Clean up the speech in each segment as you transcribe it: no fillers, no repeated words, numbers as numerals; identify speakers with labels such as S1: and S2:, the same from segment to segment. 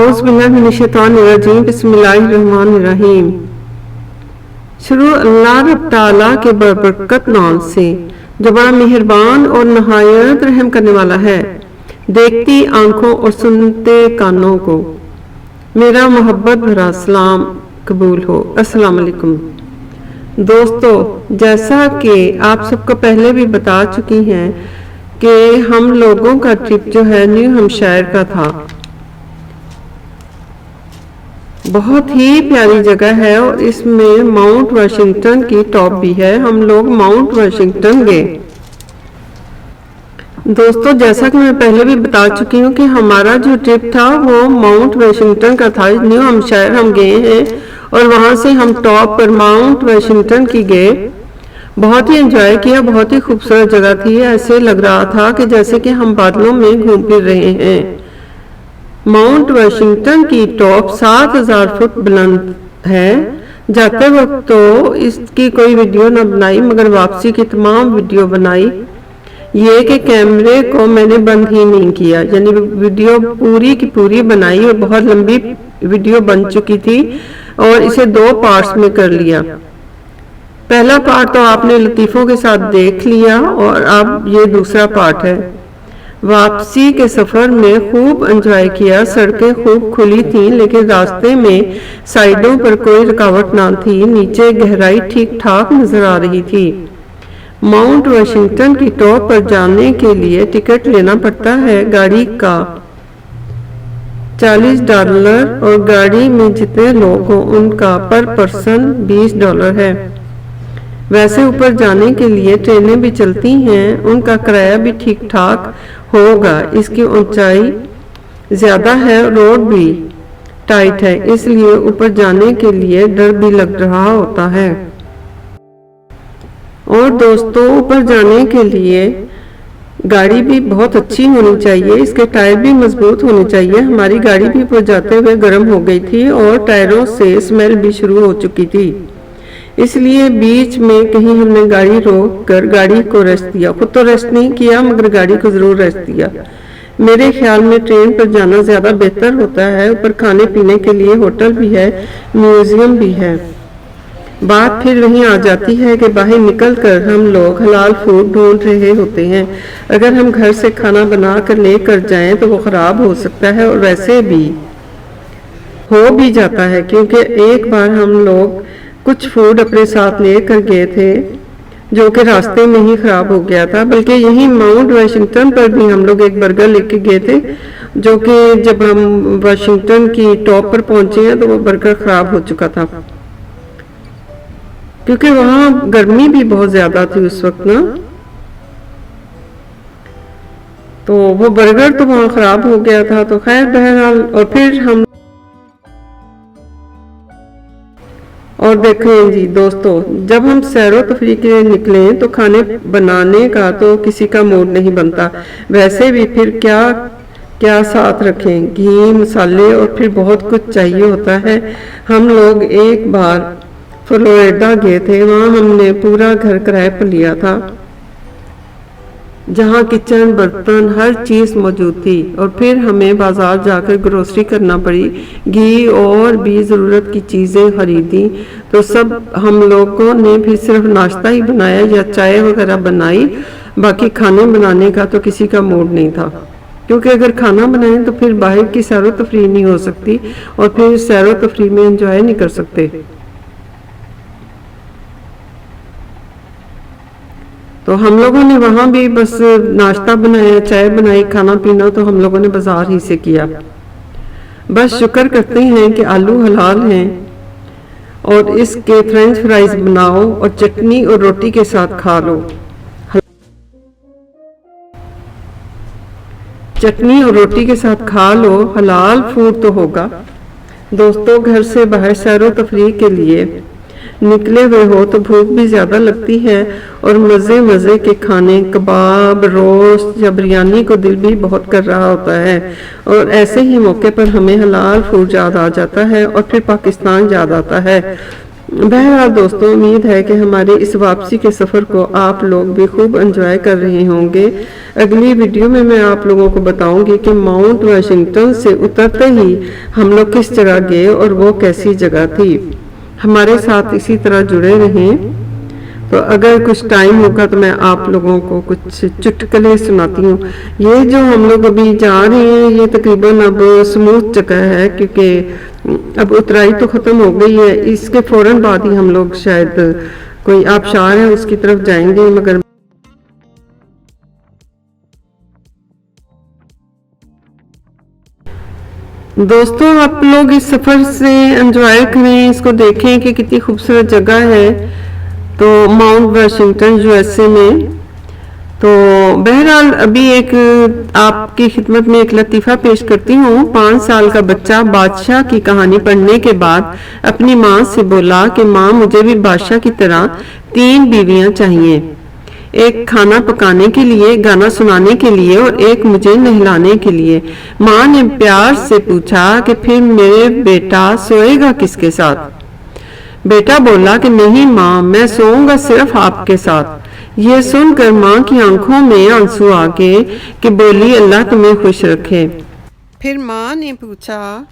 S1: औज़ुबिल्लाहिमिनश्शैतानिर्रजीम बिस्मिल्लाहिर्रहमानिर्रहीम। शुरू अल्लाह रब ताला के बरकत नाम से जो बड़ा मेहरबान और नहायत रहम करने वाला है। देखती आंखों और सुनते कानों को मेरा मोहब्बत भरा सलाम कबूल हो। अस्सलाम वालेकुम दोस्तों, जैसा कि आप सबको पहले भी बता चुकी हैं कि हम लोगों का ट्रिप जो है न्यू हैम्पशायर का था। बहुत ही प्यारी जगह है और इसमें माउंट वाशिंगटन की टॉप भी है। हम लोग माउंट वाशिंगटन गए। दोस्तों, जैसा कि मैं पहले भी बता चुकी हूँ कि हमारा जो ट्रिप था वो माउंट वाशिंगटन का था। न्यू हैम्पशायर हम गए हैं और वहां से हम टॉप पर माउंट वाशिंगटन की गए। बहुत ही एंजॉय किया, बहुत ही खूबसूरत जगह थी। ऐसे लग रहा था कि जैसे कि हम बादलों में घूम फिर रहे हैं। माउंट वाशिंगटन की टॉप 7000 फुट बुलंद है। जाते वक्त तो इसकी कोई वीडियो न बनाई, मगर वापसी की तमाम वीडियो बनाई। ये कि कैमरे को मैंने बंद ही नहीं किया, यानी वीडियो पूरी की पूरी बनाई और बहुत लंबी वीडियो बन चुकी थी और इसे 2 पार्ट्स में कर लिया। पहला पार्ट तो आपने लतीफ़ों के साथ देख लिया और अब ये दूसरा पार्ट है। वापसी के सफर में खूब एंजॉय किया। सड़कें खूब खुली थीं, लेकिन रास्ते में साइडों पर कोई रुकावट ना थी। नीचे गहराई ठीक ठाक नजर आ रही थी। माउंट वाशिंगटन की टॉप पर जाने के लिए टिकट लेना पड़ता है गाड़ी का $40 और गाड़ी में जितने लोग हों उनका पर पर्सन $20 है। वैसे ऊपर जाने के लिए ट्रेनें भी चलती हैं, उनका किराया भी ठीक ठाक होगा। इसकी ऊंचाई ज्यादा है, रोड भी टाइट है, इसलिए ऊपर जाने के लिए डर भी लग रहा होता है। और दोस्तों, ऊपर जाने के लिए गाड़ी भी बहुत अच्छी होनी चाहिए, इसके टायर भी मजबूत होने चाहिए। हमारी गाड़ी भी ऊपर जाते हुए गर्म हो गई थी और टायरों से स्मेल भी शुरू हो चुकी थी, इसलिए बीच में कहीं हमने गाड़ी रोक कर गाड़ी को रेस्ट दिया। खुद तो रेस्ट नहीं किया, मगर गाड़ी को जरूर रेस्ट दिया। मेरे ख्याल में ट्रेन पर जाना ज्यादा बेहतर होता है। ऊपर खाने पीने के लिए होटल भी है, म्यूजियम भी है। बात फिर वहीं आ जाती है कि बाहर निकलकर हम लोग हलाल फूड ढूंढ रहे होते हैं। अगर हम घर से खाना बना कर लेकर जाएं तो वो खराब हो सकता है और वैसे भी हो भी जाता है, क्योंकि एक बार हम लोग कुछ फूड अपने साथ लेकर गए थे जो कि रास्ते में ही खराब हो गया था। बल्कि यही माउंट वाशिंगटन पर भी हम लोग एक बर्गर लेके गए थे, जो कि जब हम वाशिंगटन की टॉप पर पहुंचे हैं तो वो बर्गर खराब हो चुका था, क्योंकि वहां गर्मी भी बहुत ज्यादा थी उस वक्त ना। तो वो बर्गर तो वहां खराब हो गया था। तो खैर बहरहाल, और फिर हम और देखें जी दोस्तों, जब हम सैरो तफरी के लिए निकले तो खाने बनाने का तो किसी का मूड नहीं बनता। वैसे भी फिर क्या क्या साथ रखें, घी मसाले और फिर बहुत कुछ चाहिए होता है। हम लोग एक बार फ्लोरिडा गए थे, वहाँ हमने पूरा घर किराए पर लिया था, जहाँ किचन बर्तन हर चीज मौजूद थी। और फिर हमें बाजार जाकर ग्रोसरी करना पड़ी, घी और भी जरूरत की चीजें खरीदी। तो सब हम लोगों ने फिर सिर्फ नाश्ता ही बनाया या चाय वगैरह बनाई। बाकी खाने बनाने का तो किसी का मूड नहीं था, क्योंकि अगर खाना बनाएं तो फिर बाहर की सैरो तफरी नहीं हो सकती और फिर सैरो तफरी में एंजॉय नहीं कर सकते। तो हम लोगों ने वहां भी बस नाश्ता बनाया, चाय बनाई, खाना पीना तो हम लोगों ने बाजार ही से किया। बस शुक्र करते हैं कि आलू हलाल हैं और इसके फ्रेंच फ्राइज बनाओ और चटनी और रोटी के साथ खा लो। चटनी और रोटी के साथ खा लो, हलाल फूड तो होगा। दोस्तों, घर से बाहर सैरो तफरीह के लिए निकले हुए हो तो भूख भी ज्यादा लगती है और मजे मजे के खाने, कबाब, रोस्ट या बिरयानी को दिल भी बहुत कर रहा होता है। और ऐसे ही मौके पर हमें हलाल फूड याद आ जाता है और फिर पाकिस्तान याद आता है। बहरहाल दोस्तों, उम्मीद है कि हमारे इस वापसी के सफ़र को आप लोग भी खूब एंजॉय कर रहे होंगे। अगली वीडियो में मैं आप लोगों को बताऊंगी कि माउंट वाशिंगटन से उतरते ही हम लोग किस जगह गए और वो कैसी जगह थी। हमारे साथ इसी तरह जुड़े रहें। तो अगर कुछ टाइम होगा तो मैं आप लोगों को कुछ चुटकुले सुनाती हूँ। ये जो हम लोग अभी जा रहे हैं ये तकरीबन अब स्मूथ जगह है, क्योंकि अब उतराई तो ख़त्म हो गई है। इसके फौरन बाद ही हम लोग शायद कोई आबशार है उसकी तरफ जाएंगे। मगर दोस्तों, आप लोग इस सफ़र से एंजॉय करें, इसको देखें कि कितनी खूबसूरत जगह है। तो माउंट वाशिंगटन यूएसए में। तो बहरहाल अभी एक आपकी खिदमत में एक लतीफ़ा पेश करती हूँ। 5 साल का बच्चा बादशाह की कहानी पढ़ने के बाद अपनी माँ से बोला कि माँ, मुझे भी बादशाह की तरह 3 बीवियाँ चाहिए, एक खाना पकाने के लिए, गाना सुनाने के लिए और एक मुझे नहलाने के लिए। माँ ने प्यार से पूछा कि फिर मेरे बेटा सोएगा किसके साथ? बेटा बोला कि नहीं माँ, मैं सोऊंगा सिर्फ आपके साथ। यह सुनकर माँ की आंखों में आंसू आ गए कि बोली, अल्लाह तुम्हें खुश रखे। फिर माँ ने पूछा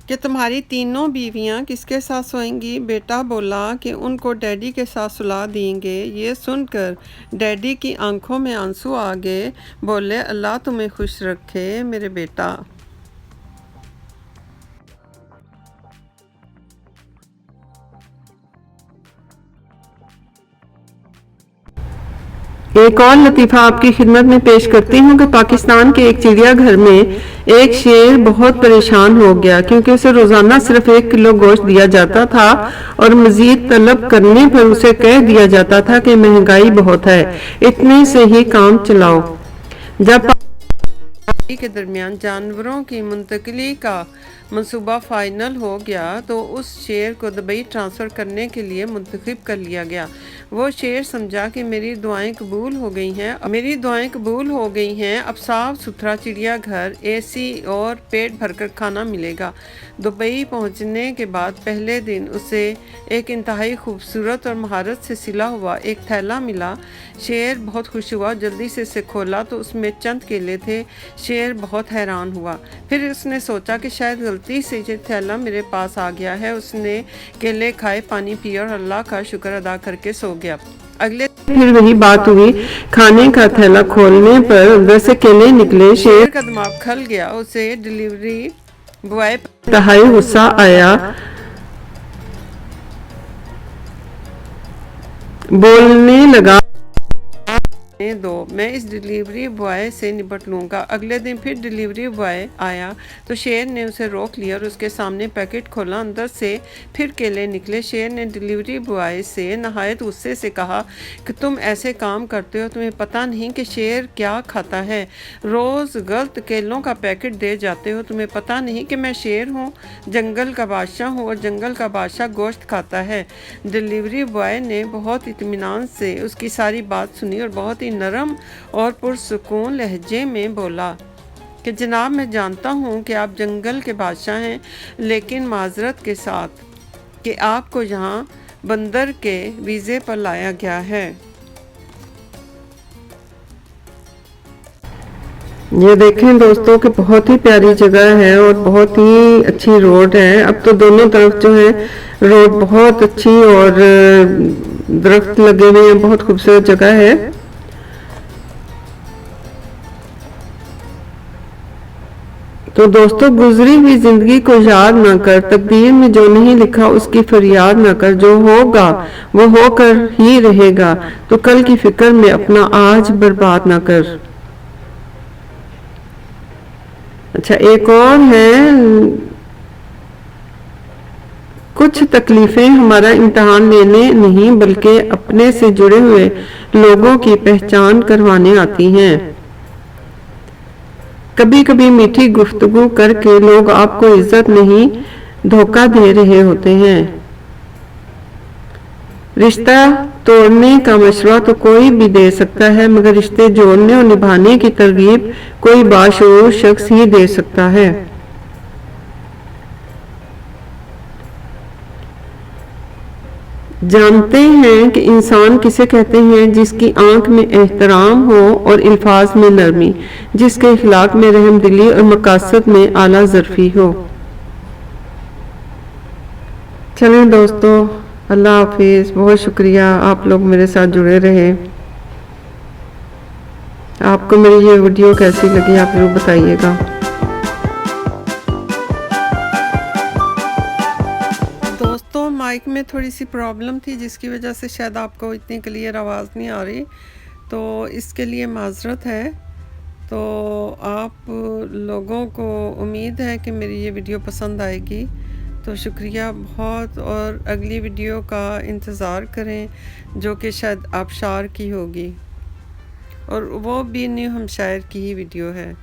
S1: कि तुम्हारी तीनों बीवियां किसके साथ सोएंगी? बेटा बोला कि उनको डैडी के साथ सुला देंगे। ये सुनकर डैडी की आंखों में आंसू आ गए। बोले, अल्लाह तुम्हें खुश रखे मेरे बेटा। एक और लतीफ़ा आपकी खिदमत में पेश करती हूँ कि पाकिस्तान के एक चिड़ियाघर में एक शेर बहुत परेशान हो गया, क्योंकि उसे रोज़ाना सिर्फ 1 किलो गोश्त दिया जाता था और मज़ीद तलब करने पर उसे कह दिया जाता था कि महंगाई बहुत है, इतने से ही काम चलाओ। जब के दरमियान जानवरों की मुंतकली का मंसूबा फाइनल हो गया तो उस शेर को दुबई ट्रांसफ़र करने के लिए मुंतखब कर लिया गया। वो शेर समझा कि मेरी दुआएं कबूल हो गई हैं, अब साफ़ सुथरा चिड़ियाघर, एसी और पेट भरकर खाना मिलेगा। दुबई पहुंचने के बाद पहले दिन उसे एक इंतहाई खूबसूरत और महारत से सिला हुआ एक थैला मिला। शेर बहुत खुश हुआ, जल्दी से इसे खोला तो उसमें चंद केले थे। शेर बहुत हैरान हुआ। फिर उसने सोचा कि शायद गलती से ये थैला मेरे पास आ गया है। उसने केले खाए, पानी पिया और अल्लाह का शुक्र अदा करके सो गया। अगले फिर वही बात हुई। खाने का थैला खोलने पर अंदर से केले निकले। शेर का दिमाग खल गया। उसे डिलीवरी बॉय इंतहाई गुस्सा आया। बोलने लगा, दो, मैं इस डिलीवरी बॉय से निपट लूँगा। अगले दिन फिर डिलीवरी बॉय आया तो शेर ने उसे रोक लिया और उसके सामने पैकेट खोला। अंदर से फिर केले निकले। शेर ने डिलीवरी बॉय से नहायत गुस्से से कहा कि तुम ऐसे काम करते हो, तुम्हें पता नहीं कि शेर क्या खाता है? रोज़ गलत केलों का पैकेट दे जाते हो। तुम्हें पता नहीं कि मैं शेर हूँ, जंगल का बादशाह हूँ और जंगल का बादशाह गोश्त खाता है। डिलीवरी बॉय ने बहुत इत्मीनान से उसकी सारी बात सुनी और बहुत ही नरम और पुरसुकून लहजे में बोला कि जनाब, मैं जानता हूँ कि आप जंगल के बादशाह हैं, लेकिन माजरत के साथ कि आपको यहाँ बंदर के वीज़े पर लाया गया है। ये देखें दोस्तों कि बहुत ही प्यारी जगह है और बहुत ही अच्छी रोड है। अब तो दोनों तरफ जो है रोड बहुत अच्छी और दरख्त लगे हुए हैं, बहुत खूबसूरत जगह है। तो दोस्तों, गुजरी हुई जिंदगी को याद न कर, तकदीर में जो नहीं लिखा उसकी फरियाद न कर। जो होगा वो होकर ही रहेगा, तो कल की फिक्र में अपना आज बर्बाद न कर। अच्छा, एक और है, कुछ तकलीफें हमारा इम्तहान लेने नहीं बल्कि अपने से जुड़े हुए लोगों की पहचान करवाने आती हैं। कभी कभी मीठी गुफ्तगू करके लोग आपको इज्जत नहीं, धोखा दे रहे होते हैं। रिश्ता तोड़ने का मशवरा तो कोई भी दे सकता है, मगर रिश्ते जोड़ने और निभाने की तरगीब कोई बाशऊर शख्स ही दे सकता है। जानते हैं कि इंसान किसे कहते हैं? जिसकी आंख में एहतराम हो और अल्फाज में नरमी, जिसके अखलाक में रहमदिली और मकासद में आला ज़र्फ़ी हो। चलें दोस्तों, अल्लाह हाफिज़। बहुत शुक्रिया आप लोग मेरे साथ जुड़े रहे। आपको मेरी ये वीडियो कैसी लगी आप ज़रूर बताइएगा। दोस्तों, माइक में थोड़ी सी प्रॉब्लम थी जिसकी वजह से शायद आपको इतनी क्लियर आवाज़ नहीं आ रही, तो इसके लिए माज़रत है। तो आप लोगों को उम्मीद है कि मेरी ये वीडियो पसंद आएगी, तो शुक्रिया बहुत। और अगली वीडियो का इंतज़ार करें जो कि शायद आबशार की होगी, और वो भी न्यू हम्पशायर की ही वीडियो है।